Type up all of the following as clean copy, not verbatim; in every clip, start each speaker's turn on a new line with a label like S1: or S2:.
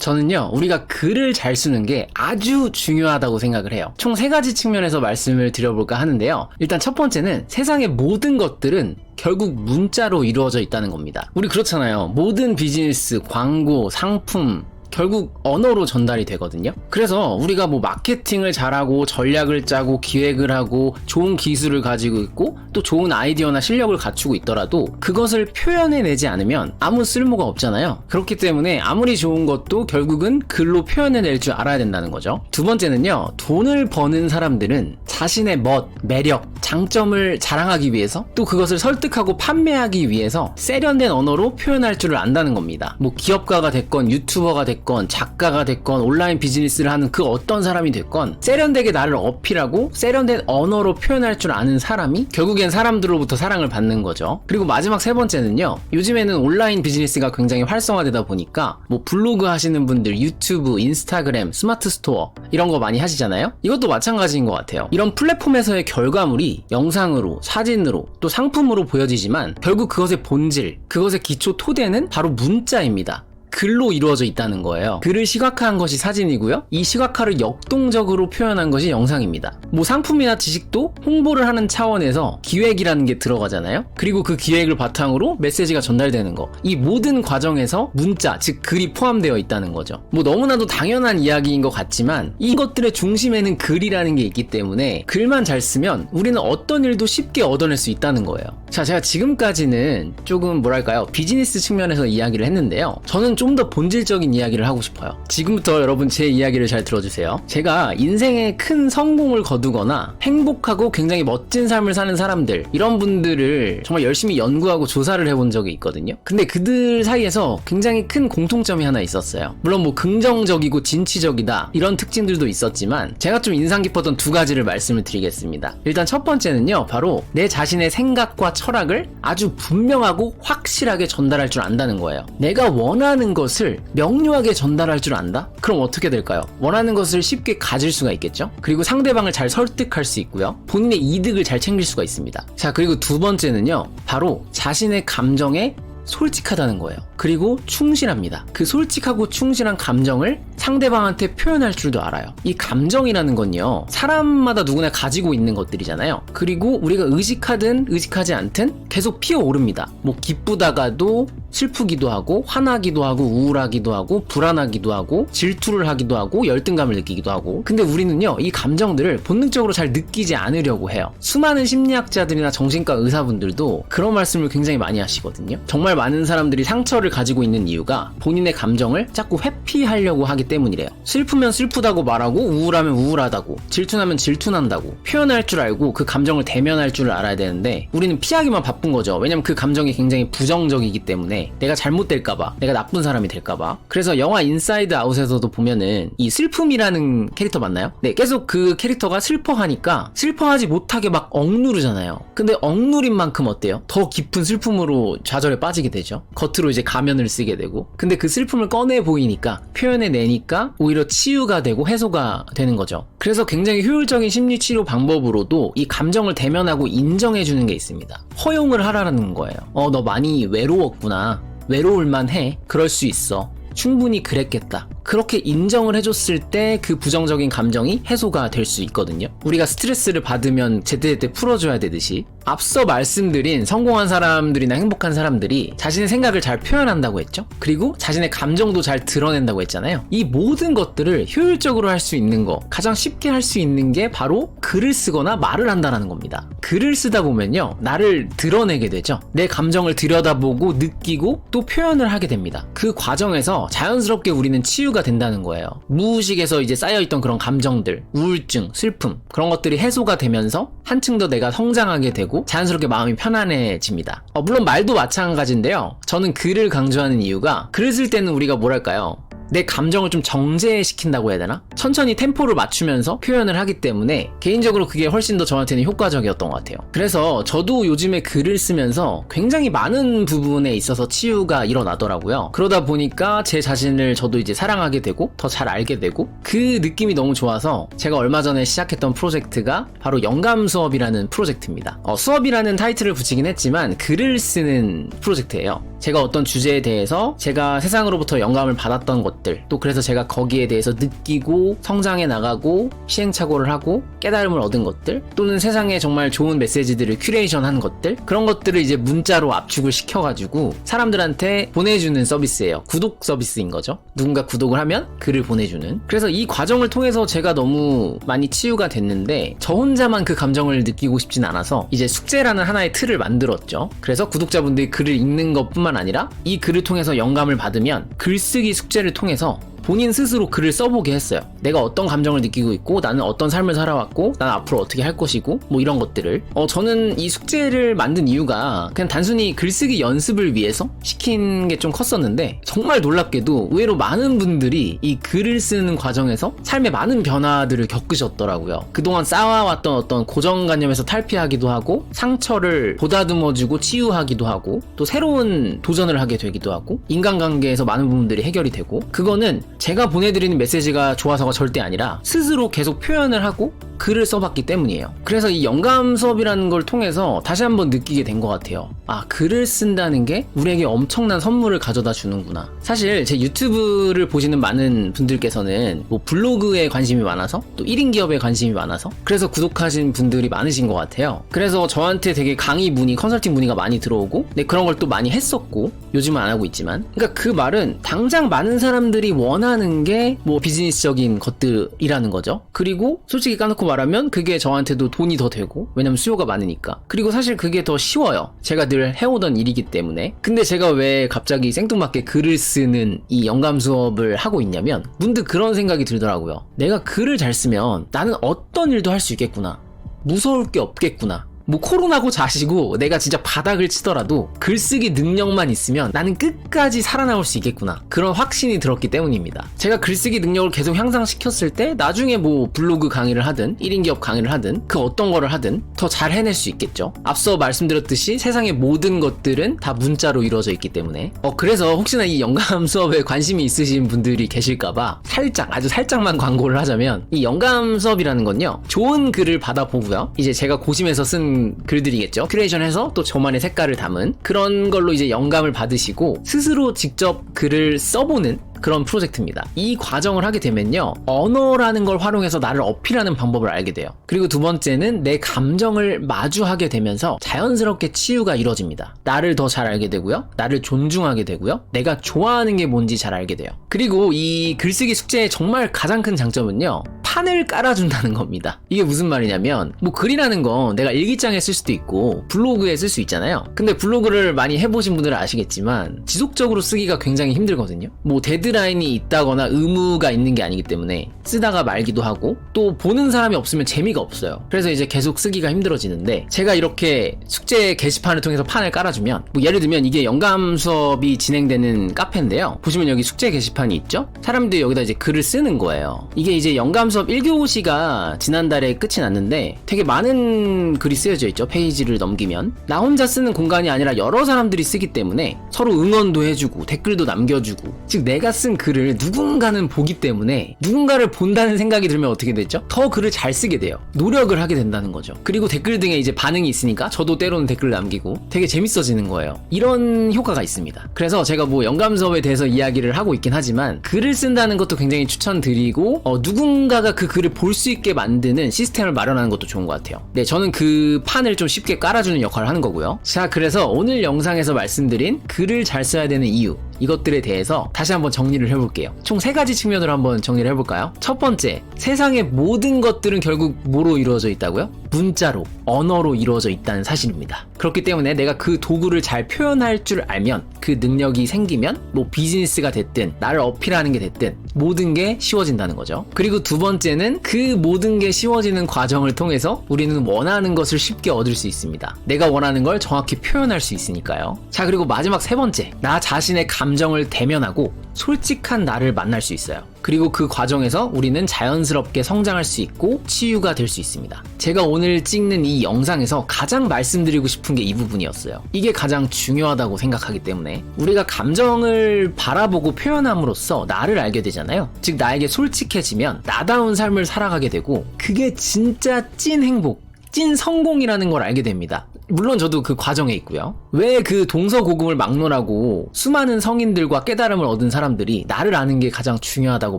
S1: 저는요, 우리가 글을 잘 쓰는 게 아주 중요하다고 생각을 해요. 총 3가지 측면에서 말씀을 드려볼까 하는데요. 일단 첫 번째는 세상의 모든 것들은 결국 문자로 이루어져 있다는 겁니다. 우리 그렇잖아요. 모든 비즈니스, 광고, 상품, 결국 언어로 전달이 되거든요. 그래서 우리가 뭐 마케팅을 잘하고 전략을 짜고 기획을 하고 좋은 기술을 가지고 있고 또 좋은 아이디어나 실력을 갖추고 있더라도 그것을 표현해내지 않으면 아무 쓸모가 없잖아요. 그렇기 때문에 아무리 좋은 것도 결국은 글로 표현해낼 줄 알아야 된다는 거죠. 두 번째는요, 돈을 버는 사람들은 자신의 매력, 장점을 자랑하기 위해서 또 그것을 설득하고 판매하기 위해서 세련된 언어로 표현할 줄을 안다는 겁니다. 뭐 기업가가 됐건 유튜버가 됐건 작가가 됐건 온라인 비즈니스를 하는 그 어떤 사람이 됐건 세련되게 나를 어필하고 세련된 언어로 표현할 줄 아는 사람이 결국엔 사람들로부터 사랑을 받는 거죠. 그리고 마지막 3번째는요, 요즘에는 온라인 비즈니스가 굉장히 활성화되다 보니까 뭐 블로그 하시는 분들, 유튜브, 인스타그램, 스마트 스토어 이런 거 많이 하시잖아요. 이것도 마찬가지인 것 같아요. 이런 플랫폼에서의 결과물이 영상으로, 사진으로, 또 상품으로 보여지지만 결국 그것의 본질, 그것의 기초 토대는 바로 문자입니다. 글로 이루어져 있다는 거예요. 글을 시각화한 것이 사진이고요. 이 시각화를 역동적으로 표현한 것이 영상입니다. 뭐 상품이나 지식도 홍보를 하는 차원에서 기획이라는 게 들어가잖아요. 그리고 그 기획을 바탕으로 메시지가 전달되는 거. 이 모든 과정에서 문자, 즉 글이 포함되어 있다는 거죠. 뭐 너무나도 당연한 이야기인 것 같지만 이것들의 중심에는 글이라는 게 있기 때문에 글만 잘 쓰면 우리는 어떤 일도 쉽게 얻어낼 수 있다는 거예요. 자, 제가 지금까지는 조금 뭐랄까요, 비즈니스 측면에서 이야기를 했는데요. 저는 좀 더 본질적인 이야기를 하고 싶어요. 지금부터 여러분 제 이야기를 잘 들어주세요. 제가 인생에 큰 성공을 거두거나 행복하고 굉장히 멋진 삶을 사는 사람들, 이런 분들을 정말 열심히 연구하고 조사를 해본 적이 있거든요. 근데 그들 사이에서 굉장히 큰 공통점이 하나 있었어요. 물론 뭐 긍정적이고 진취적이다 이런 특징들도 있었지만 제가 좀 인상 깊었던 2가지를 말씀을 드리겠습니다. 일단 첫 번째는요, 바로 내 자신의 생각과 철학을 아주 분명하고 확실하게 전달할 줄 안다는 거예요. 내가 원하는 것을 명료하게 전달할 줄 안다? 그럼 어떻게 될까요? 원하는 것을 쉽게 가질 수가 있겠죠? 그리고 상대방을 잘 설득할 수 있고요. 본인의 이득을 잘 챙길 수가 있습니다. 자, 그리고 2번째는요, 바로 자신의 감정에 솔직하다는 거예요. 그리고 충실합니다. 그 솔직하고 충실한 감정을 상대방한테 표현할 줄도 알아요. 이 감정이라는 건요, 사람마다 누구나 가지고 있는 것들이잖아요. 그리고 우리가 의식하든 의식하지 않든 계속 피어오릅니다. 뭐 기쁘다가도 슬프기도 하고 화나기도 하고 우울하기도 하고 불안하기도 하고 질투를 하기도 하고 열등감을 느끼기도 하고. 근데 우리는요, 이 감정들을 본능적으로 잘 느끼지 않으려고 해요. 수많은 심리학자들이나 정신과 의사분들도 그런 말씀을 굉장히 많이 하시거든요. 정말 많은 사람들이 상처를 가지고 있는 이유가 본인의 감정을 자꾸 회피하려고 하기 때문이래요. 슬프면 슬프다고 말하고 우울하면 우울하다고, 질투나면 질투난다고 표현할 줄 알고 그 감정을 대면할 줄 알아야 되는데 우리는 피하기만 바쁜 거죠. 왜냐면 그 감정이 굉장히 부정적이기 때문에 내가 잘못될까봐, 내가 나쁜 사람이 될까봐. 그래서 영화 인사이드 아웃에서도 보면은 이 슬픔이라는 캐릭터 맞나요? 네, 계속 그 캐릭터가 슬퍼하니까 슬퍼하지 못하게 막 억누르잖아요. 근데 억누린 만큼 어때요? 더 깊은 슬픔으로 좌절에 빠지게 되죠. 겉으로 이제 가면을 쓰게 되고. 근데 그 슬픔을 꺼내 보이니까, 표현해내니까 오히려 치유가 되고 해소가 되는 거죠. 그래서 굉장히 효율적인 심리치료 방법으로도 이 감정을 대면하고 인정해주는 게 있습니다. 허용을 하라는 거예요. 너 많이 외로웠구나. 외로울만 해. 그럴 수 있어. 충분히 그랬겠다. 그렇게 인정을 해줬을 때 그 부정적인 감정이 해소가 될 수 있거든요. 우리가 스트레스를 받으면 제때제때 풀어줘야 되듯이 앞서 말씀드린 성공한 사람들이나 행복한 사람들이 자신의 생각을 잘 표현한다고 했죠. 그리고 자신의 감정도 잘 드러낸다고 했잖아요. 이 모든 것들을 효율적으로 할 수 있는 거, 가장 쉽게 할 수 있는 게 바로 글을 쓰거나 말을 한다는 겁니다. 글을 쓰다 보면요, 나를 드러내게 되죠. 내 감정을 들여다보고 느끼고 또 표현을 하게 됩니다. 그 과정에서 자연스럽게 우리는 치유가 된다는 거예요. 무의식에서 이제 쌓여있던 그런 감정들, 우울증, 슬픔, 그런 것들이 해소가 되면서 한층 더 내가 성장하게 되고 자연스럽게 마음이 편안해집니다. 물론 말도 마찬가지인데요. 저는 글을 강조하는 이유가, 글을 쓸 때는 우리가 뭐랄까요, 내 감정을 좀 정제시킨다고 해야 되나? 천천히 템포를 맞추면서 표현을 하기 때문에 개인적으로 그게 훨씬 더 저한테는 효과적이었던 것 같아요. 그래서 저도 요즘에 글을 쓰면서 굉장히 많은 부분에 있어서 치유가 일어나더라고요. 그러다 보니까 제 자신을 저도 이제 사랑하게 되고 더 잘 알게 되고, 그 느낌이 너무 좋아서 제가 얼마 전에 시작했던 프로젝트가 바로 영감 수업이라는 프로젝트입니다. 수업이라는 타이틀을 붙이긴 했지만 글을 쓰는 프로젝트예요. 제가 어떤 주제에 대해서 제가 세상으로부터 영감을 받았던 것 것들, 또 그래서 제가 거기에 대해서 느끼고 성장해 나가고 시행착오를 하고 깨달음을 얻은 것들, 또는 세상에 정말 좋은 메시지들을 큐레이션한 것들, 그런 것들을 이제 문자로 압축을 시켜가지고 사람들한테 보내주는 서비스예요. 구독 서비스인 거죠. 누군가 구독을 하면 글을 보내주는. 그래서 이 과정을 통해서 제가 너무 많이 치유가 됐는데, 저 혼자만 그 감정을 느끼고 싶진 않아서 이제 숙제라는 하나의 틀을 만들었죠. 그래서 구독자분들이 글을 읽는 것뿐만 아니라 이 글을 통해서 영감을 받으면 글쓰기 숙제를 통해서 본인 스스로 글을 써보게 했어요. 내가 어떤 감정을 느끼고 있고, 나는 어떤 삶을 살아왔고, 나는 앞으로 어떻게 할 것이고, 뭐 이런 것들을. 저는 이 숙제를 만든 이유가 그냥 단순히 글쓰기 연습을 위해서 시킨 게 좀 컸었는데, 정말 놀랍게도 의외로 많은 분들이 이 글을 쓰는 과정에서 삶의 많은 변화들을 겪으셨더라고요. 그동안 쌓아왔던 어떤 고정관념에서 탈피하기도 하고, 상처를 보다듬어주고 치유하기도 하고, 또 새로운 도전을 하게 되기도 하고, 인간관계에서 많은 부분들이 해결이 되고, 그거는 제가 보내드리는 메시지가 좋아서가 절대 아니라 스스로 계속 표현을 하고 글을 써봤기 때문이에요. 그래서 이 영감 수업이라는 걸 통해서 다시 한번 느끼게 된 것 같아요. 아, 글을 쓴다는 게 우리에게 엄청난 선물을 가져다 주는구나. 사실 제 유튜브를 보시는 많은 분들께서는 뭐 블로그에 관심이 많아서, 또 1인 기업에 관심이 많아서, 그래서 구독하신 분들이 많으신 것 같아요. 그래서 저한테 되게 강의 문의, 컨설팅 문의가 많이 들어오고, 네, 그런 걸 또 많이 했었고, 요즘은 안 하고 있지만, 그러니까 그 말은 당장 많은 사람들이 원하는 게 뭐 비즈니스적인 것들이라는 거죠. 그리고 솔직히 까놓고 말하면 그게 저한테도 돈이 더 되고, 왜냐면 수요가 많으니까. 그리고 사실 그게 더 쉬워요. 제가 늘 해오던 일이기 때문에. 근데 제가 왜 갑자기 생뚱맞게 글을 쓰는 이 영감 수업을 하고 있냐면, 문득 그런 생각이 들더라고요. 내가 글을 잘 쓰면 나는 어떤 일도 할 수 있겠구나. 무서울 게 없겠구나. 뭐 코로나고 자시고 내가 진짜 바닥을 치더라도 글쓰기 능력만 있으면 나는 끝까지 살아남을 수 있겠구나, 그런 확신이 들었기 때문입니다. 제가 글쓰기 능력을 계속 향상시켰을 때 나중에 뭐 블로그 강의를 하든 1인 기업 강의를 하든 그 어떤 거를 하든 더 잘 해낼 수 있겠죠. 앞서 말씀드렸듯이 세상의 모든 것들은 다 문자로 이루어져 있기 때문에. 그래서 혹시나 이 영감 수업에 관심이 있으신 분들이 계실까봐 아주 살짝만 광고를 하자면, 이 영감 수업이라는 건요, 좋은 글을 받아보고요, 이제 제가 고심해서 쓴 글들이겠죠. 큐레이션해서 또 저만의 색깔을 담은 그런 걸로 이제 영감을 받으시고 스스로 직접 글을 써보는 그런 프로젝트입니다. 이 과정을 하게 되면요, 언어라는 걸 활용해서 나를 어필하는 방법을 알게 돼요. 그리고 두 번째는 내 감정을 마주하게 되면서 자연스럽게 치유가 이루어집니다. 나를 더 잘 알게 되고요, 나를 존중하게 되고요, 내가 좋아하는 게 뭔지 잘 알게 돼요. 그리고 이 글쓰기 숙제의 정말 가장 큰 장점은요, 판을 깔아준다는 겁니다. 이게 무슨 말이냐면, 뭐 글이라는 건 내가 일기장에 쓸 수도 있고 블로그에 쓸 수 있잖아요. 근데 블로그를 많이 해보신 분들은 아시겠지만 지속적으로 쓰기가 굉장히 힘들거든요. 뭐 데드라인이 있다거나 의무가 있는 게 아니기 때문에 쓰다가 말기도 하고, 또 보는 사람이 없으면 재미가 없어요. 그래서 이제 계속 쓰기가 힘들어지는데, 제가 이렇게 숙제 게시판을 통해서 판을 깔아주면, 뭐 예를 들면 이게 영감 수업이 진행되는 카페인데요, 보시면 여기 숙제 게시판이 있죠. 사람들이 여기다 이제 글을 쓰는 거예요. 이게 이제 영감 수업 1교시가 지난달에 끝이 났는데 되게 많은 글이 쓰여져 있죠. 페이지를 넘기면 나 혼자 쓰는 공간이 아니라 여러 사람들이 쓰기 때문에 서로 응원도 해주고 댓글도 남겨주고, 즉 내가 쓴 글을 누군가는 보기 때문에, 누군가를 본다는 생각이 들면 어떻게 되죠? 더 글을 잘 쓰게 돼요. 노력을 하게 된다는 거죠. 그리고 댓글 등에 이제 반응이 있으니까 저도 때로는 댓글을 남기고 되게 재밌어지는 거예요. 이런 효과가 있습니다. 그래서 제가 뭐 영감 수업에 대해서 이야기를 하고 있긴 하지만, 글을 쓴다는 것도 굉장히 추천드리고, 누군가가 그 글을 볼 수 있게 만드는 시스템을 마련하는 것도 좋은 것 같아요. 네, 저는 그 판을 좀 쉽게 깔아주는 역할을 하는 거고요. 자, 그래서 오늘 영상에서 말씀드린 글을 잘 써야 되는 이유, 이것들에 대해서 다시 한번 정리를 해볼게요. 총 3가지 측면으로 한번 정리를 해볼까요? 첫 번째, 세상의 모든 것들은 결국 뭐로 이루어져 있다고요? 문자로, 언어로 이루어져 있다는 사실입니다. 그렇기 때문에 내가 그 도구를 잘 표현할 줄 알면, 그 능력이 생기면 뭐 비즈니스가 됐든 나를 어필하는 게 됐든 모든 게 쉬워진다는 거죠. 그리고 두 번째는 그 모든 게 쉬워지는 과정을 통해서 우리는 원하는 것을 쉽게 얻을 수 있습니다. 내가 원하는 걸 정확히 표현할 수 있으니까요. 자, 그리고 마지막 3번째, 나 자신의 감정을 대면하고 솔직한 나를 만날 수 있어요. 그리고 그 과정에서 우리는 자연스럽게 성장할 수 있고 치유가 될 수 있습니다. 제가 오늘 찍는 이 영상에서 가장 말씀드리고 싶은 게 이 부분이었어요. 이게 가장 중요하다고 생각하기 때문에, 우리가 감정을 바라보고 표현함으로써 나를 알게 되잖아요. 즉 나에게 솔직해지면 나다운 삶을 살아가게 되고, 그게 진짜 찐 행복, 찐 성공이라는 걸 알게 됩니다. 물론 저도 그 과정에 있고요. 왜 그 동서고금을 막론하고 수많은 성인들과 깨달음을 얻은 사람들이 나를 아는 게 가장 중요하다고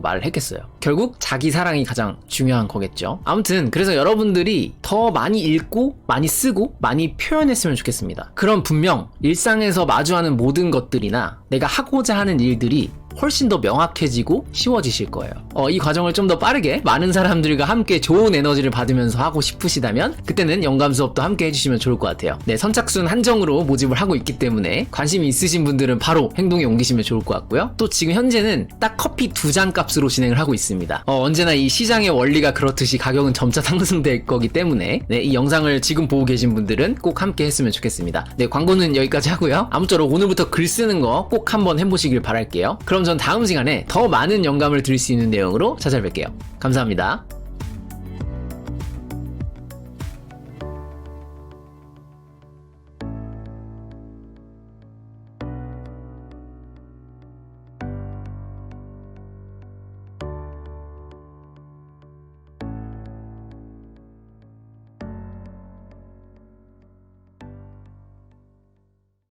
S1: 말을 했겠어요. 결국 자기 사랑이 가장 중요한 거겠죠. 아무튼 그래서 여러분들이 더 많이 읽고 많이 쓰고 많이 표현했으면 좋겠습니다. 그럼 분명 일상에서 마주하는 모든 것들이나 내가 하고자 하는 일들이 훨씬 더 명확해지고 쉬워지실 거예요. 이 과정을 좀 더 빠르게 많은 사람들과 함께 좋은 에너지를 받으면서 하고 싶으시다면 그때는 영감 수업도 함께 해주시면 좋을 것 같아요. 네, 선착순 한정으로 모집을 하고 있기 때문에 관심이 있으신 분들은 바로 행동에 옮기시면 좋을 것 같고요. 또 지금 현재는 딱 커피 2잔 값으로 진행을 하고 있습니다. 언제나 이 시장의 원리가 그렇듯이 가격은 점차 상승될 거기 때문에 네, 이 영상을 지금 보고 계신 분들은 꼭 함께 했으면 좋겠습니다. 네, 광고는 여기까지 하고요. 아무쪼록 오늘부터 글 쓰는 거 꼭 한번 해보시길 바랄게요. 그럼 전 다음 시간에 더 많은 영감을 드릴 수 있는 내용으로 찾아뵐게요. 감사합니다.